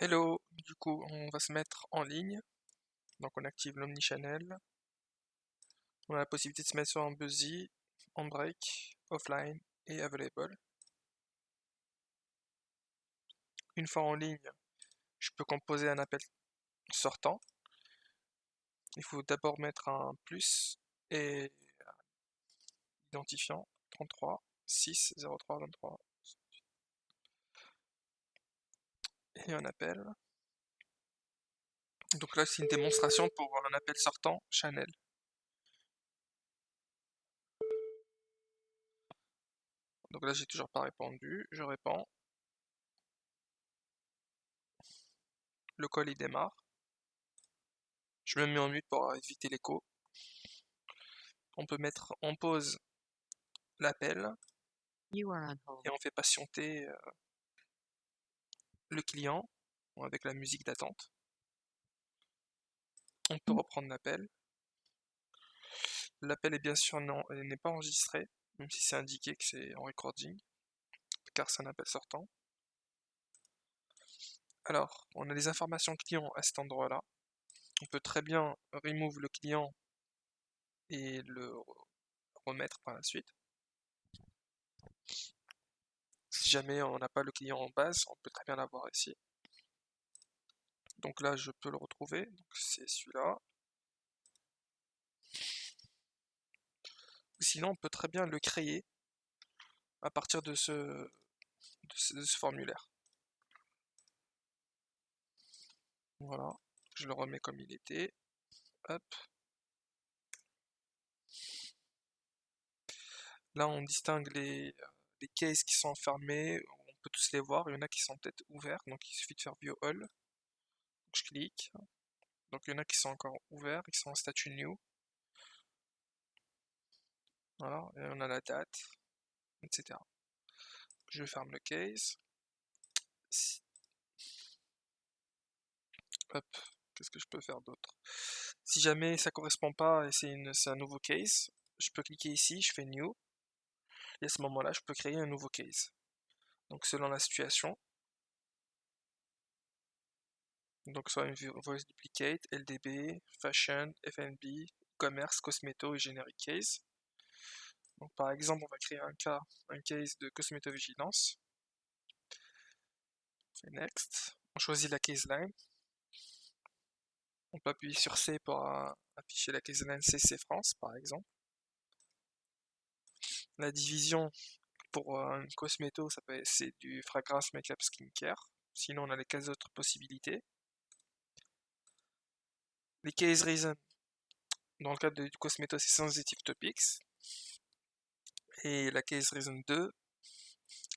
Hello, du coup on va se mettre en ligne, donc on active l'Omnichannel, on a la possibilité de se mettre soit en busy, en break, offline et available. Une fois en ligne, je peux composer un appel sortant, il faut d'abord mettre un plus et identifiant 33 6 03 23 et un appel. Donc là c'est une démonstration pour un appel sortant channel. Donc là j'ai toujours pas répondu, je réponds, le call il démarre, je me mets en mute pour éviter l'écho. On peut mettre en pause l'appel et on fait patienter le client avec la musique d'attente. On peut reprendre l'appel. L'appel est bien sûr n'est pas enregistré, même si c'est indiqué que c'est en recording, car c'est un appel sortant. Alors, on a les informations clients à cet endroit-là. On peut très bien remove le client et le remettre par la suite. Si jamais on n'a pas le client en base, on peut très bien l'avoir ici. Donc là, je peux le retrouver. Donc c'est celui-là. Sinon, on peut très bien le créer à partir de ce formulaire. Voilà, je le remets comme il était. Hop. Là, on distingue les cases qui sont fermés, on peut tous les voir, il y en a qui sont peut-être ouverts, donc il suffit de faire View All. Donc, je clique, donc il y en a qui sont encore ouverts, qui sont en statut New. Voilà, et on a la date, etc. Je ferme le case. Hop, qu'est-ce que je peux faire d'autre? Si jamais ça correspond pas et c'est un nouveau case, je peux cliquer ici, je fais New, et à ce moment-là, je peux créer un nouveau case. Donc selon la situation, donc soit une voice duplicate, LDB, fashion, FNB, commerce, cosméto et generic case. Donc par exemple, on va créer un case de cosmétovigilance. On fait next. On choisit la case line. On peut appuyer sur C pour afficher la case line CC France, par exemple. La division pour un cosméto, c'est du fragrance, make-up, skincare. Sinon, on a les 15 autres possibilités. Les case reasons, dans le cadre du cosméto, c'est sensitive topics. Et la case reason 2,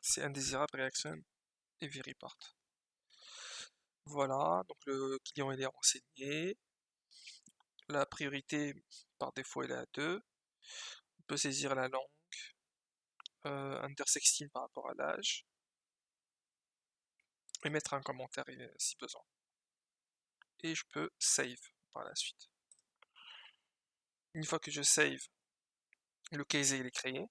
c'est undesirable reaction et report. Voilà, donc le client il est renseigné. La priorité par défaut elle est à 2. On peut saisir la langue, intersextile par rapport à l'âge, et mettre un commentaire si besoin. Et je peux save par la suite. Une fois que je save, le case il est créé.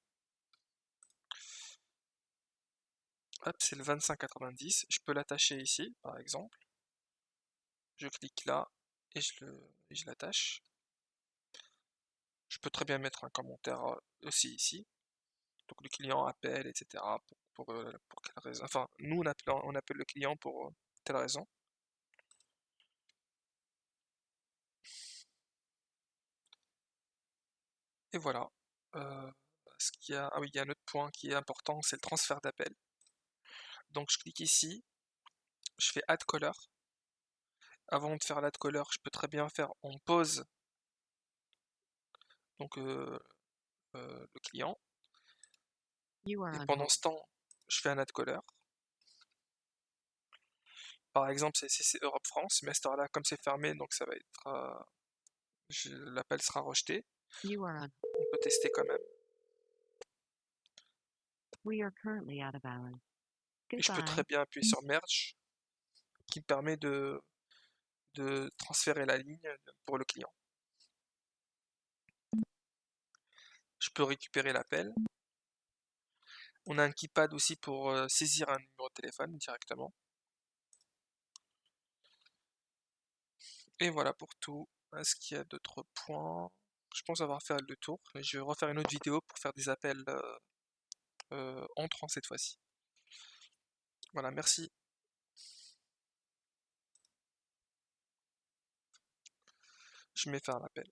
Hop, c'est le 2590. Je peux l'attacher ici, par exemple. Je clique là et je l'attache. Je peux très bien mettre un commentaire aussi ici. Donc le client appelle, etc. Pour quelle raison. Enfin, nous on appelle le client pour telle raison. Et voilà. Ah oui, il y a un autre point qui est important, c'est le transfert d'appel. Donc je clique ici, je fais Add Caller. Avant de faire l'Add Caller, je peux très bien faire en pause donc le client. Et pendant ce temps, je fais un Add Caller. Par exemple, c'est Europe France, mais à cette heure-là, comme c'est fermé, donc ça va être. L'appel sera rejeté. On peut tester quand même. Et je peux très bien appuyer sur Merge, qui me permet de transférer la ligne pour le client. Je peux récupérer l'appel. On a un keypad aussi pour saisir un numéro de téléphone directement. Et voilà pour tout. Est-ce qu'il y a d'autres points? Je pense avoir fait le tour. Je vais refaire une autre vidéo pour faire des appels entrants cette fois-ci. Voilà, merci. Je mets fin à l'appel.